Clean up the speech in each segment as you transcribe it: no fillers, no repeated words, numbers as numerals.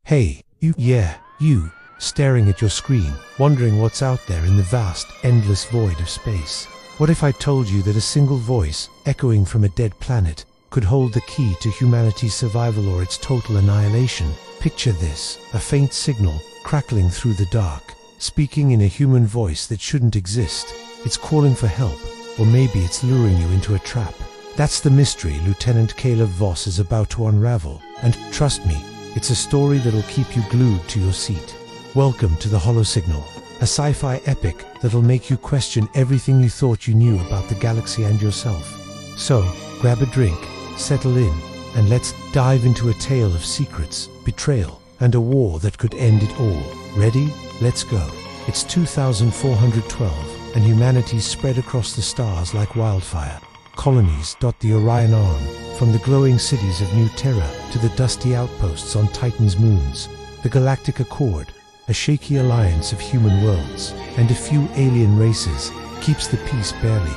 Hey, you, staring at your screen, wondering what's out there in the vast, endless void of space. What if I told you that a single voice, echoing from a dead planet, could hold the key to humanity's survival or its total annihilation? Picture this, a faint signal, crackling through the dark, speaking in a human voice that shouldn't exist. It's calling for help, or maybe it's luring you into a trap. That's the mystery Lieutenant Caleb Voss is about to unravel, and trust me, it's a story that'll keep you glued to your seat. Welcome to the Hollow Signal, a sci-fi epic that'll make you question everything you thought you knew about the galaxy and yourself. So, grab a drink, settle in, and let's dive into a tale of secrets, betrayal, and a war that could end it all. Ready? Let's go. It's 2412, and humanity's spread across the stars like wildfire. Colonies dot the Orion Arm, from the glowing cities of New Terra to the dusty outposts on Titan's moons. The Galactic Accord, a shaky alliance of human worlds and a few alien races, keeps the peace barely.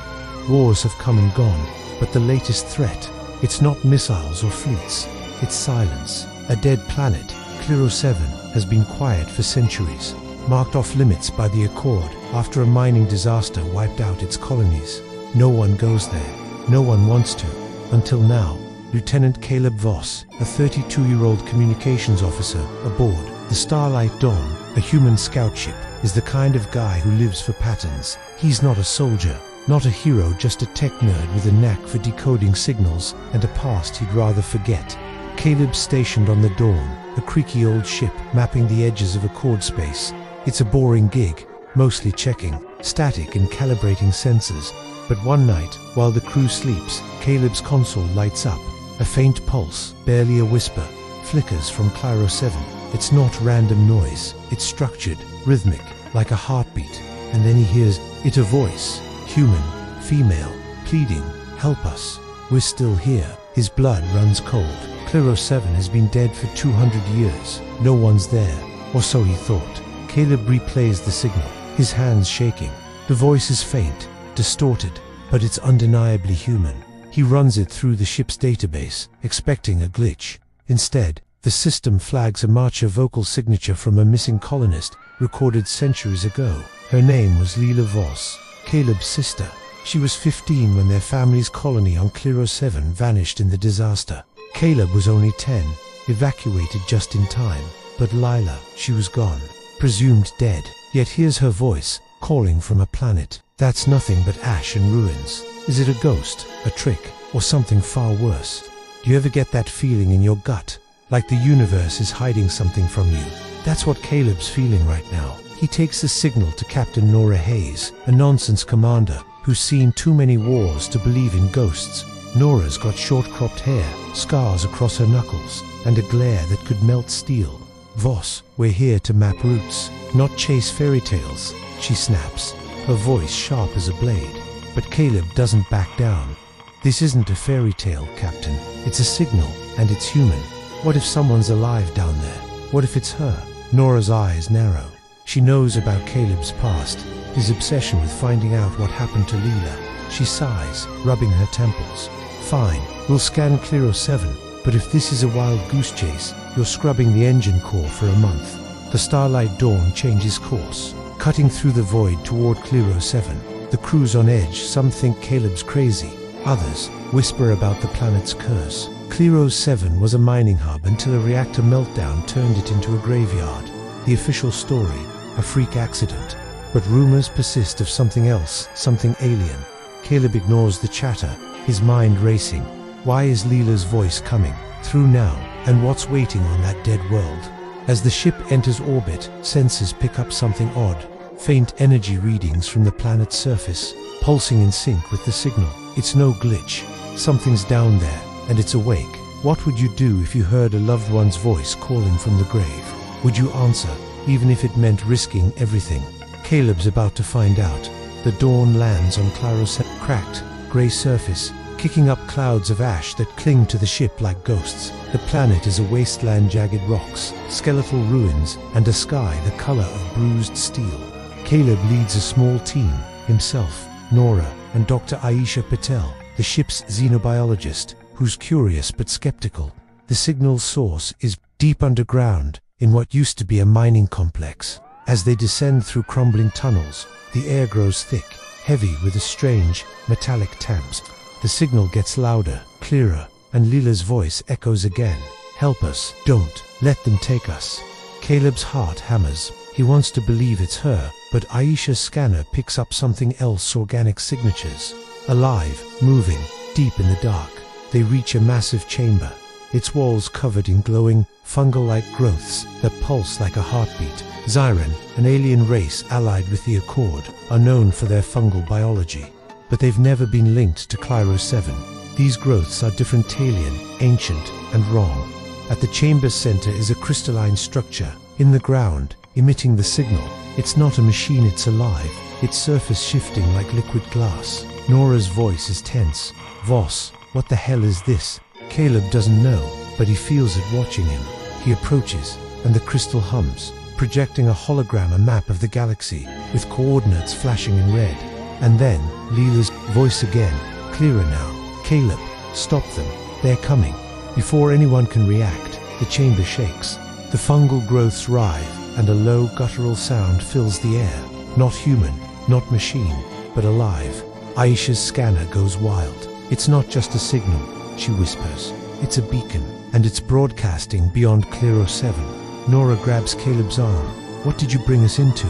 Wars have come and gone, but the latest threat, it's not missiles or fleets, it's silence. A dead planet, Cliro 7, has been quiet for centuries, marked off limits by the Accord after a mining disaster wiped out its colonies. No one goes there. No one wants to. Until now, Lieutenant Caleb Voss, a 32-year-old communications officer aboard the Starlight Dawn, a human scout ship, is the kind of guy who lives for patterns. He's not a soldier, not a hero, just a tech nerd with a knack for decoding signals and a past he'd rather forget. Caleb's stationed on the Dawn, a creaky old ship mapping the edges of Accord space. It's a boring gig, mostly checking static and calibrating sensors. But one night, while the crew sleeps, Caleb's console lights up. A faint pulse, barely a whisper, flickers from Cliro 7. It's not random noise, it's structured, rhythmic, like a heartbeat. And then he hears it, a voice, human, female, pleading, "Help us. We're still here." His blood runs cold. Cliro 7 has been dead for 200 years. No one's there, or so he thought. Caleb replays the signal, his hands shaking. The voice is faint, distorted, but it's undeniably human. He runs it through the ship's database, expecting a glitch. Instead, the system flags a Marcha vocal signature from a missing colonist recorded centuries ago. Her name was Leela Voss, Caleb's sister. She was 15 when their family's colony on Cliro 7 vanished in the disaster. Caleb was only 10, evacuated just in time. But Lila, she was gone, presumed dead. Yet here's her voice, calling from a planet that's nothing but ash and ruins. Is it a ghost, a trick, or something far worse? Do you ever get that feeling in your gut, like the universe is hiding something from you? That's what Caleb's feeling right now. He takes the signal to Captain Nora Hayes, a nonsense commander who's seen too many wars to believe in ghosts. Nora's got short-cropped hair, scars across her knuckles, and a glare that could melt steel. "Voss, we're here to map routes, not chase fairy tales," she snaps, her voice sharp as a blade. But Caleb doesn't back down. "This isn't a fairy tale, Captain. It's a signal, and it's human. What if someone's alive down there? What if it's her?" Nora's eyes narrow. She knows about Caleb's past, his obsession with finding out what happened to Leela. She sighs, rubbing her temples. "Fine, we'll scan Cliro 7, but if this is a wild goose chase, you're scrubbing the engine core for a month." The Starlight Dawn changes course, cutting through the void toward Cliro 7. The crew's on edge. Some think Caleb's crazy. Others whisper about the planet's curse. Cliro 7 was a mining hub until a reactor meltdown turned it into a graveyard. The official story, a freak accident. But rumors persist of something else, something alien. Caleb ignores the chatter, his mind racing. Why is Leela's voice coming through now, and what's waiting on that dead world? As the ship enters orbit, sensors pick up something odd. Faint energy readings from the planet's surface, pulsing in sync with the signal. It's no glitch. Something's down there, and it's awake. What would you do if you heard a loved one's voice calling from the grave? Would you answer, even if it meant risking everything? Caleb's about to find out. The Dawn lands on Cliro's cracked, grey surface, kicking up clouds of ash that cling to the ship like ghosts. The planet is a wasteland, jagged rocks, skeletal ruins, and a sky the color of bruised steel. Caleb leads a small team, himself, Nora, and Dr. Aisha Patel, the ship's xenobiologist, who's curious but skeptical. The signal's source is deep underground, in what used to be a mining complex. As they descend through crumbling tunnels, the air grows thick, heavy with a strange, metallic tampes. The signal gets louder, clearer, and Leela's voice echoes again. "Help us, don't let them take us." Caleb's heart hammers. He wants to believe it's her, but Aisha's scanner picks up something else: organic signatures. Alive, moving, deep in the dark. They reach a massive chamber, its walls covered in glowing, fungal-like growths that pulse like a heartbeat. Xiren, an alien race allied with the Accord, are known for their fungal biology, but they've never been linked to Clyro 7. These growths are differentalian, ancient, and wrong. At the chamber's center is a crystalline structure, in the ground, emitting the signal. It's not a machine, it's alive, its surface shifting like liquid glass. Nora's voice is tense. "Voss, what the hell is this?" Caleb doesn't know, but he feels it watching him. He approaches, and the crystal hums, projecting a hologram, a map of the galaxy, with coordinates flashing in red. And then, Leela's voice again, clearer now. "Caleb, stop them, they're coming." Before anyone can react, the chamber shakes. The fungal growths writhe, and a low guttural sound fills the air. Not human, not machine, but alive. Aisha's scanner goes wild. "It's not just a signal," she whispers. "It's a beacon, and it's broadcasting beyond Clyro 7. Nora grabs Caleb's arm. "What did you bring us into?"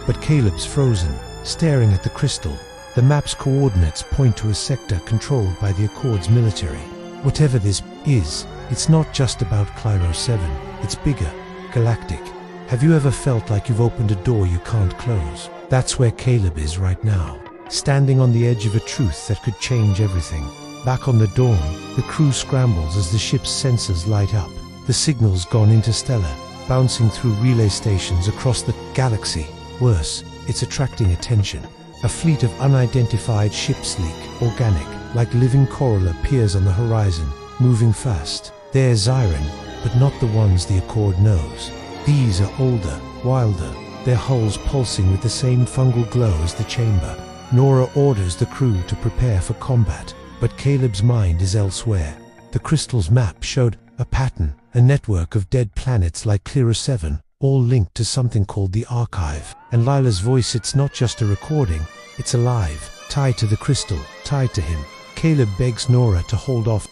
But Caleb's frozen, staring at the crystal. The map's coordinates point to a sector controlled by the Accord's military. Whatever this is, it's not just about Clyro 7. It's bigger, galactic. Have you ever felt like you've opened a door you can't close? That's where Caleb is right now, standing on the edge of a truth that could change everything. Back on the Dawn, the crew scrambles as the ship's sensors light up. The signal's gone interstellar, bouncing through relay stations across the galaxy. Worse, it's attracting attention. A fleet of unidentified ships leak, organic, like living coral, appears on the horizon, moving fast. They're Xiren, but not the ones the Accord knows. These are older, wilder, their hulls pulsing with the same fungal glow as the chamber. Nora orders the crew to prepare for combat, but Caleb's mind is elsewhere. The crystal's map showed a pattern, a network of dead planets like Clyro 7, all linked to something called the Archive. And Lila's voice, it's not just a recording, it's alive, tied to the crystal, tied to him. Caleb begs Nora to hold off.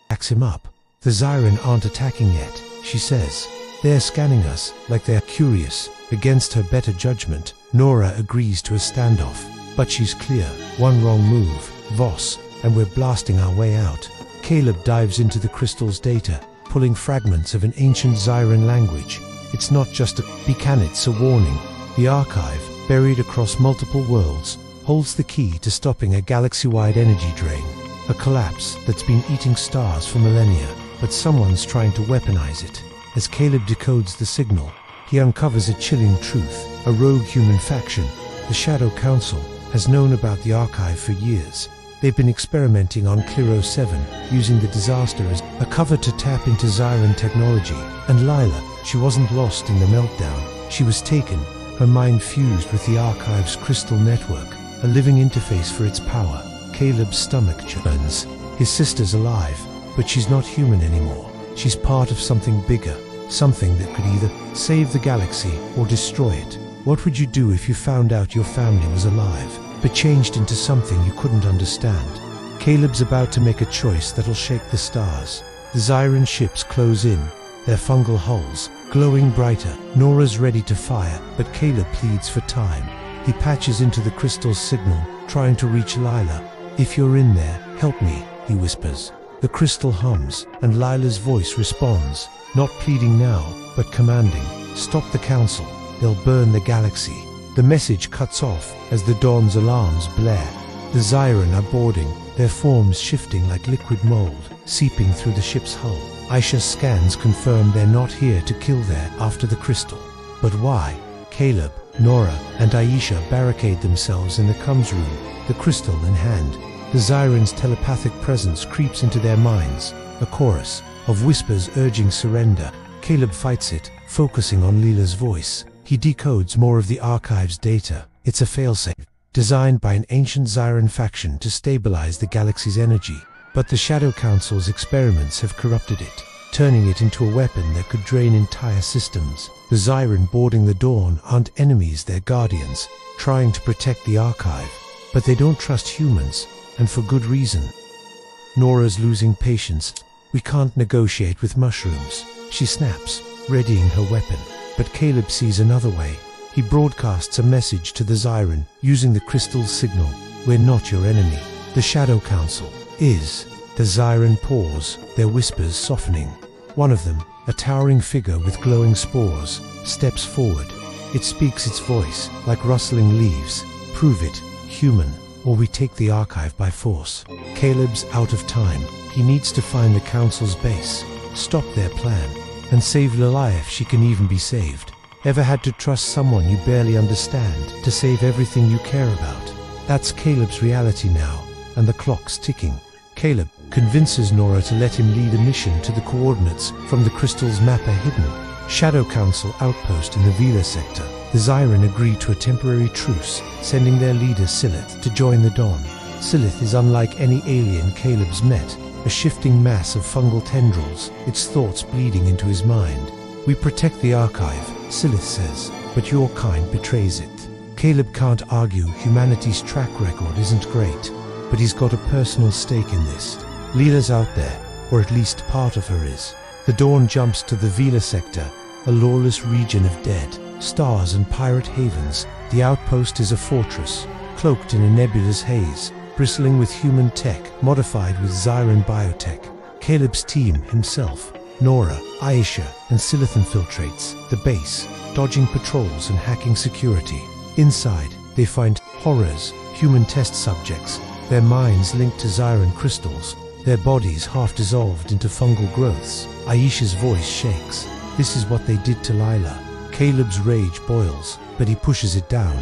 Backs him up. "The Xiren aren't attacking yet," she says. "They're scanning us, like they're curious." Against her better judgment, Nora agrees to a standoff. But she's clear. One wrong move, Voss, and we're blasting our way out. Caleb dives into the crystal's data, pulling fragments of an ancient Xiren language. It's not just a beacon, it's a warning. The Archive, buried across multiple worlds, holds the key to stopping a galaxy-wide energy drain. A collapse that's been eating stars for millennia, but someone's trying to weaponize it. As Caleb decodes the signal, he uncovers a chilling truth. A rogue human faction, the Shadow Council, has known about the Archive for years. They've been experimenting on Clyro 7, using the disaster as a cover to tap into Xiren technology. And Lila, she wasn't lost in the meltdown. She was taken, her mind fused with the Archive's crystal network, a living interface for its power. Caleb's stomach churns. His sister's alive, but she's not human anymore. She's part of something bigger, something that could either save the galaxy or destroy it. What would you do if you found out your family was alive, but changed into something you couldn't understand? Caleb's about to make a choice that'll shake the stars. The Xiren ships close in, their fungal hulls glowing brighter. Nora's ready to fire, but Caleb pleads for time. He patches into the crystal's signal, trying to reach Lila. "If you're in there, help me," he whispers. The crystal hums, and Lila's voice responds, not pleading now, but commanding. "Stop the council. They'll burn the galaxy." The message cuts off as the Dawn's alarms blare. The Xiren are boarding, their forms shifting like liquid mold, seeping through the ship's hull. Aisha's scans confirm they're not here to kill there after the crystal. But why? Caleb, Nora, and Aisha barricade themselves in the comms room, the crystal in hand. The Xiren's telepathic presence creeps into their minds, a chorus of whispers urging surrender. Caleb fights it, focusing on Leela's voice. He decodes more of the Archive's data, It's a failsafe, designed by an ancient Zyran faction to stabilize the galaxy's energy. But the Shadow Council's experiments have corrupted it, turning it into a weapon that could drain entire systems. The Zyran boarding the Dawn aren't enemies, they're guardians, trying to protect the archive. But they don't trust humans, and for good reason. Nora's losing patience. We can't negotiate with mushrooms, she snaps, readying her weapon. But Caleb sees another way. He broadcasts a message to the Zyran, using the crystal's signal. We're not your enemy. The Shadow Council is. The Zyran pause, their whispers softening. One of them, a towering figure with glowing spores, steps forward. It speaks its voice, like rustling leaves. Prove it, human, or we take the archive by force. Caleb's out of time. He needs to find the Council's base, stop their plan, and save Lila if she can even be saved. Ever had to trust someone you barely understand to save everything you care about? That's Caleb's reality now, and the clock's ticking. Caleb convinces Nora to let him lead a mission to the coordinates from the crystal's map are hidden. Shadow Council outpost in the Vila sector. The Zyran agree to a temporary truce, sending their leader Silith to join the Dawn. Silith is unlike any alien Caleb's met, a shifting mass of fungal tendrils, its thoughts bleeding into his mind. We protect the archive, Silith says, but your kind betrays it. Caleb can't argue humanity's track record isn't great, but he's got a personal stake in this. Lila's out there, or at least part of her is. The Dawn jumps to the Vila sector, a lawless region of dead, stars and pirate havens. The outpost is a fortress, cloaked in a nebulous haze, bristling with human tech, modified with Zyran biotech. Caleb's team himself, Nora, Aisha, and Silith infiltrates the base, dodging patrols and hacking security. Inside, they find horrors, human test subjects, their minds linked to Zyran crystals, their bodies half dissolved into fungal growths. Aisha's voice shakes. This is what they did to Lila. Caleb's rage boils, but he pushes it down.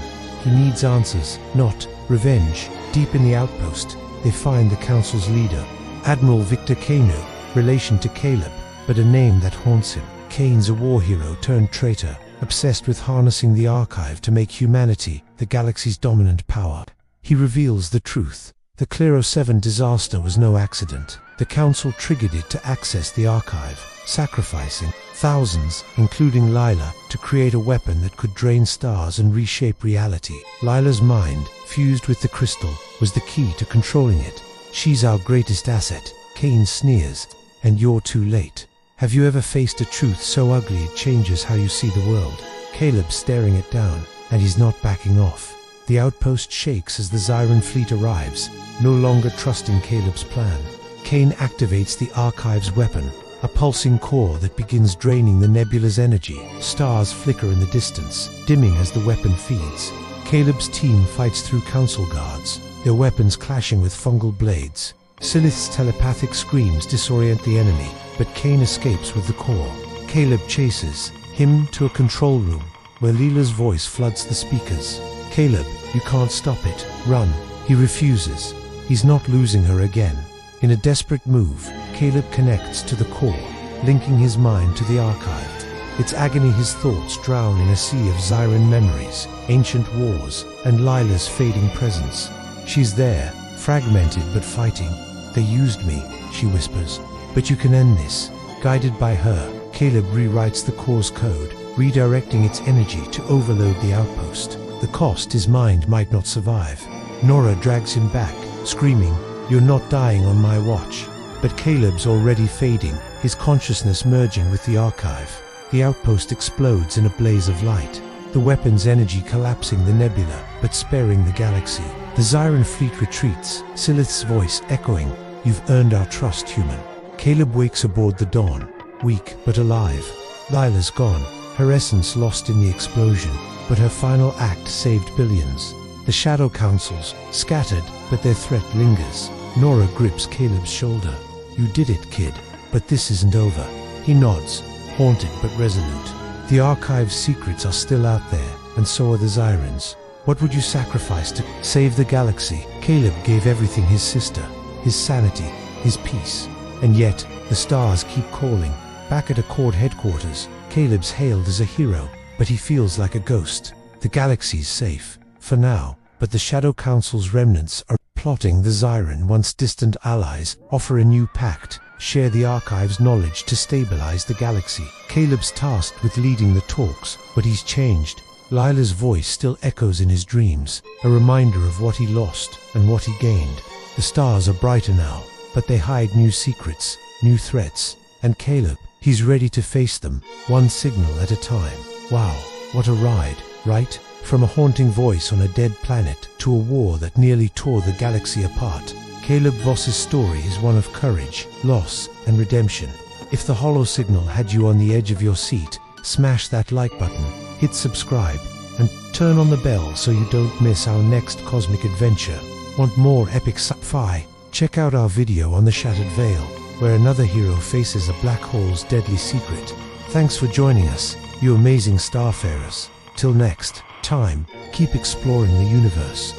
He needs answers, not revenge. Deep in the outpost, they find the Council's leader, Admiral Victor Kanu, relation to Caleb, but a name that haunts him. Kane's a war hero turned traitor, obsessed with harnessing the archive to make humanity the galaxy's dominant power. He reveals the truth. The Clero 7 disaster was no accident. The Council triggered it to access the archive, sacrificing thousands, including Lila, to create a weapon that could drain stars and reshape reality. Lila's mind, fused with the crystal, was the key to controlling it. She's our greatest asset, Kane sneers, and you're too late. Have you ever faced a truth so ugly it changes how you see the world? Caleb's staring it down, and he's not backing off. The outpost shakes as the Zyran fleet arrives, no longer trusting Caleb's plan. Kane activates the archive's weapon, a pulsing core that begins draining the nebula's energy. Stars flicker in the distance, dimming as the weapon feeds. Caleb's team fights through Council guards, their weapons clashing with fungal blades. Silith's telepathic screams disorient the enemy, but Kane escapes with the core. Caleb chases him to a control room, where Lila's voice floods the speakers. Caleb, you can't stop it. Run. He refuses. He's not losing her again. In a desperate move, Caleb connects to the core, linking his mind to the archive. Its agony his thoughts drown in a sea of Zyran memories, ancient wars, and Lila's fading presence. She's there, fragmented but fighting. They used me, she whispers. But you can end this. Guided by her, Caleb rewrites the core's code, redirecting its energy to overload the outpost. The cost his mind might not survive. Nora drags him back, screaming, "You're not dying on my watch." But Caleb's already fading, his consciousness merging with the archive. The outpost explodes in a blaze of light, the weapon's energy collapsing the nebula, but sparing the galaxy. The Zyran fleet retreats, Silith's voice echoing, "You've earned our trust, human." Caleb wakes aboard the Dawn, weak but alive. Lila's gone, her essence lost in the explosion, but her final act saved billions. The Shadow Councils, scattered, but their threat lingers. Nora grips Caleb's shoulder. "You did it, kid, but this isn't over." He nods, haunted but resolute. The archive's secrets are still out there, and so are the Zyrans. What would you sacrifice to save the galaxy? Caleb gave everything: his sister, his sanity, his peace. And yet, the stars keep calling. Back at Accord headquarters, Caleb's hailed as a hero, but he feels like a ghost. The galaxy's safe. for now, but the Shadow Council's remnants are plotting. The Zyran, once distant allies, offer a new pact: share the Archive's knowledge to stabilize the galaxy. Caleb's tasked with leading the talks, but he's changed. Lila's voice still echoes in his dreams, a reminder of what he lost and what he gained. The stars are brighter now, but they hide new secrets, new threats, and Caleb, he's ready to face them, one signal at a time. Wow, what a ride, right? From a haunting voice on a dead planet to a war that nearly tore the galaxy apart, Caleb Voss's story is one of courage, loss, and redemption. If the holo signal had you on the edge of your seat, smash that like button, hit subscribe, and turn on the bell so you don't miss our next cosmic adventure. Want more epic sci-fi? Check out our video on the Shattered Veil, where another hero faces a black hole's deadly secret. Thanks for joining us, you amazing starfarers. Till next time, keep exploring the universe.